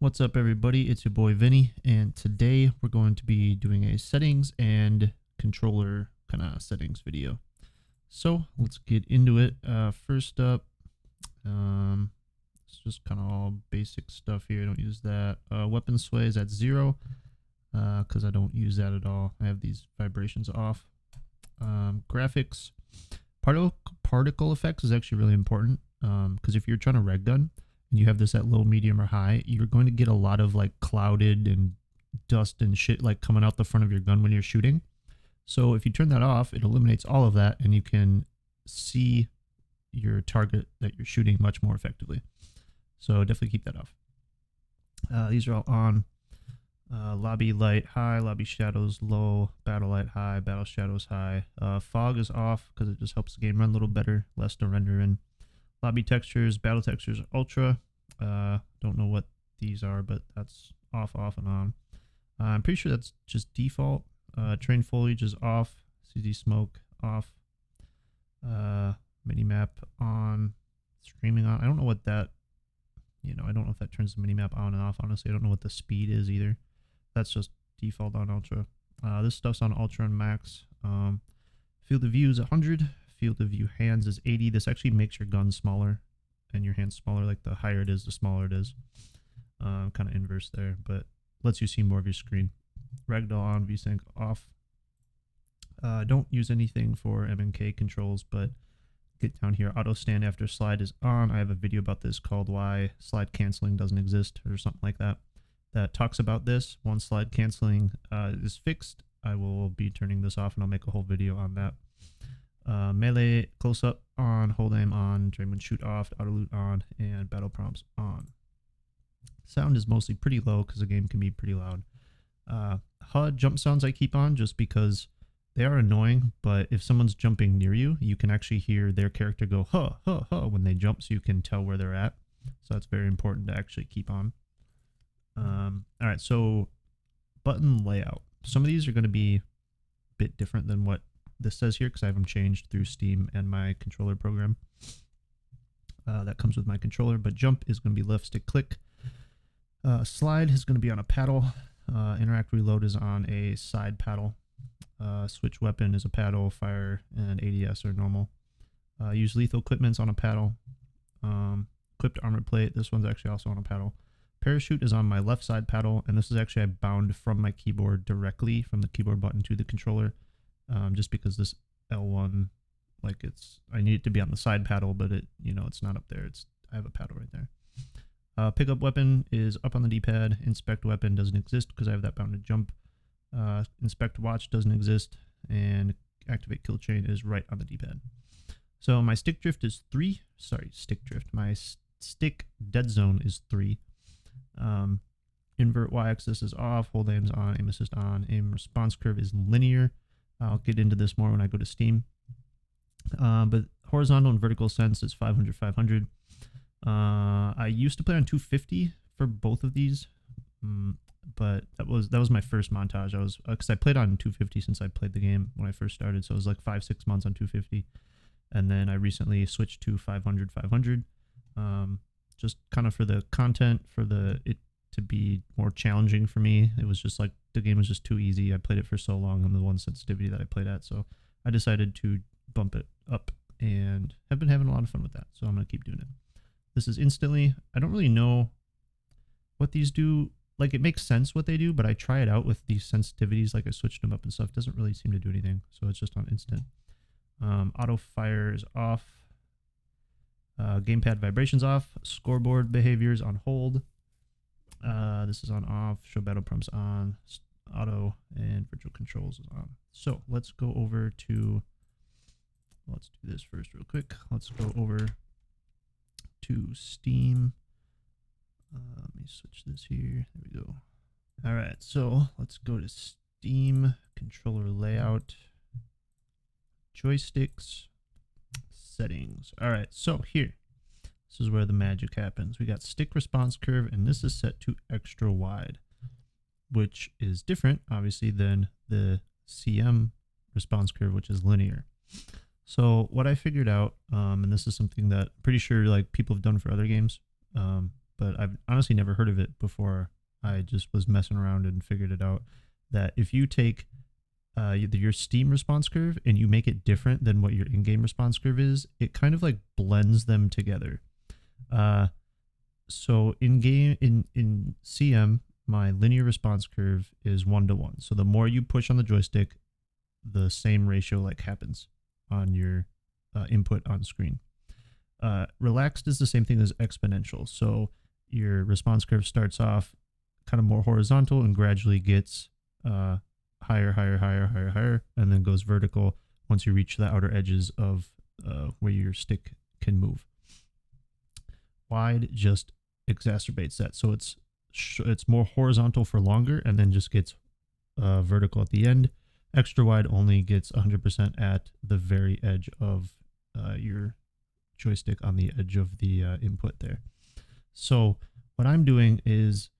What's up, everybody? It's your boy Vinny, and today we're going to be doing a settings and controller kind of settings video. So let's get into it. First up, it's just kind of all basic stuff here. I don't use that. Weapon sway is at 0 because I don't use that at all. I have these vibrations off. Graphics, particle effects is actually really important because if you're trying to reg gun and you have this at low, medium, or high, you're going to get a lot of like clouded and dust and shit like coming out the front of your gun when you're shooting. So if you turn that off, it eliminates all of that and you can see your target that you're shooting much more effectively. So definitely keep that off. These are all on. Lobby light high, lobby shadows low, battle light high, battle shadows high. Fog is off because it just helps the game run a little better, less to render in. Lobby textures, battle textures ultra. Don't know what these are, but that's off, and on. I'm pretty sure that's just default. Terrain foliage is off. CZ smoke off. Minimap on. Streaming on. I don't know what that. I don't know if that turns the minimap on and off. Honestly, I don't know what the speed is either. That's just default on ultra. This stuff's on ultra and max. Field of view is 100. Field of view hands is 80. This actually makes your gun smaller and your hands smaller. Like the higher it is, the smaller it is. Kind of inverse there, but lets you see more of your screen. Ragdoll on, VSync off. Don't use anything for M&K controls, but get down here. Auto stand after slide is on. I have a video about this called Why Slide Canceling Doesn't Exist or something like that. That talks about this. Once slide canceling is fixed, I will be turning this off and I'll make a whole video on that. Melee close up on, hold aim on, Draymond shoot off, auto loot on, and battle prompts on. Sound is mostly pretty low because the game can be pretty loud. HUD jump sounds I keep on just because they are annoying, but if someone's jumping near you, you can actually hear their character go huh, huh, huh when they jump, so you can tell where they're at. So that's very important to actually keep on. All right, so button layout. Some of these are going to be a bit different than what this says here because I have them changed through Steam and my controller program. That comes with my controller, but jump is going to be left stick click. Slide is going to be on a paddle. Interact reload is on a side paddle. Switch weapon is a paddle. Fire and ADS are normal. Use lethal equipments on a paddle. Equipped armor plate. This one's actually also on a paddle. Parachute is on my left side paddle, and this is actually I bound from my keyboard directly from the keyboard button to the controller, just because this L1, like I need it to be on the side paddle, but it's not up there. I have a paddle right there. Pickup weapon is up on the D-pad. Inspect weapon doesn't exist because I have that bound to jump. Inspect watch doesn't exist, and activate kill chain is right on the D-pad. So my stick drift is 3. Sorry, stick drift. My stick dead zone is 3. Invert y-axis is off, hold aim's on, aim assist on, aim response curve is linear. I'll get into this more when I go to Steam. But horizontal and vertical sense is 500, 500. I used to play on 250 for both of these, but that was my first montage. Because I played on 250 since I played the game when I first started, so it was like 5-6 months on 250, and then I recently switched to 500, 500. Just kind of for the content, for it to be more challenging for me. It was just like the game was just too easy. I played it for so long on the one sensitivity that I played at, so I decided to bump it up and have been having a lot of fun with that. So I'm gonna keep doing it. This is instantly. I don't really know what these do. Like it makes sense what they do, but I try it out with these sensitivities. Like I switched them up and stuff. It doesn't really seem to do anything. So it's just on instant. Auto fire is off. Gamepad vibrations off. Scoreboard behaviors on hold. This is on off. Show battle prompts on. Auto and virtual controls is on. So let's go over to. Let's do this first real quick. Let's go over to Steam. Let me switch this here. There we go. All right, so let's go to Steam controller layout, joysticks, settings. All right, so here, this is where the magic happens. We got stick response curve, and this is set to extra wide, which is different, obviously, than the CM response curve, which is linear. So what I figured out, and this is something that I'm pretty sure like people have done for other games, but I've honestly never heard of it before. I just was messing around and figured it out that if you take your Steam response curve and you make it different than what your in-game response curve is, it kind of like blends them together. So in CM, my linear response curve is 1:1. So the more you push on the joystick, the same ratio like happens on your input on screen. Relaxed is the same thing as exponential. So your response curve starts off kind of more horizontal and gradually gets higher, higher, higher, higher, higher, and then goes vertical once you reach the outer edges of where your stick can move. Wide just exacerbates that. So it's more horizontal for longer and then just gets vertical at the end. Extra wide only gets 100% at the very edge of your joystick on the edge of the input there. So what I'm doing is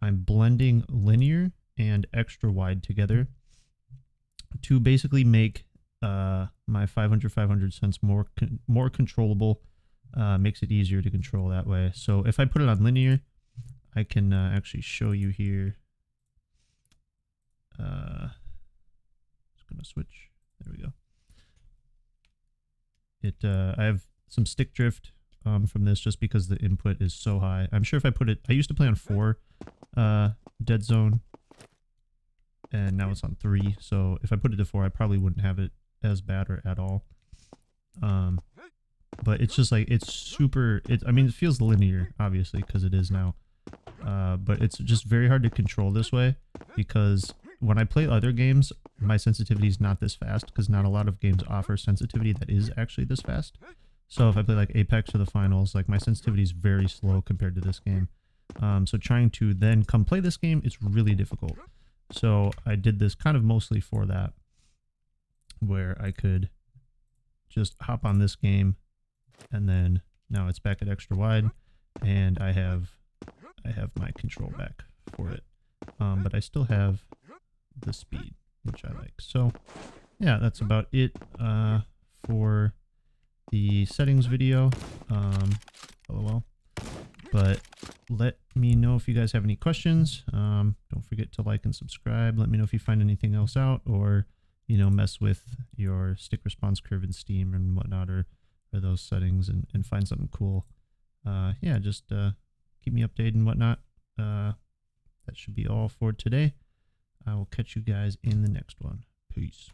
I'm blending linear and extra wide together to basically make my 500 cents more controllable. Makes it easier to control that way. So if I put it on linear, I can actually show you here. Just gonna switch. There we go. I have some stick drift from this just because the input is so high. I'm sure if I put it, I used to play on 4 Dead Zone, and now it's on 3. So if I put it to 4, I probably wouldn't have it as bad or at all. But it's just like, it's super, I mean, it feels linear, obviously, because it is now. But it's just very hard to control this way, because when I play other games, my sensitivity is not this fast, because not a lot of games offer sensitivity that is actually this fast. So if I play like Apex or the finals, like my sensitivity is very slow compared to this game. So trying to then come play this game, it's really difficult. So I did this kind of mostly for that, where I could just hop on this game, and then now it's back at extra wide, and I have my control back for it. But I still have the speed, which I like. So yeah, that's about it for the settings video. LOL. But let me know if you guys have any questions. Don't forget to like and subscribe. Let me know if you find anything else out, or mess with your stick response curve in Steam and whatnot, or those settings, and find something cool. Yeah, just keep me updated and whatnot. That should be all for today. I will catch you guys in the next one. Peace.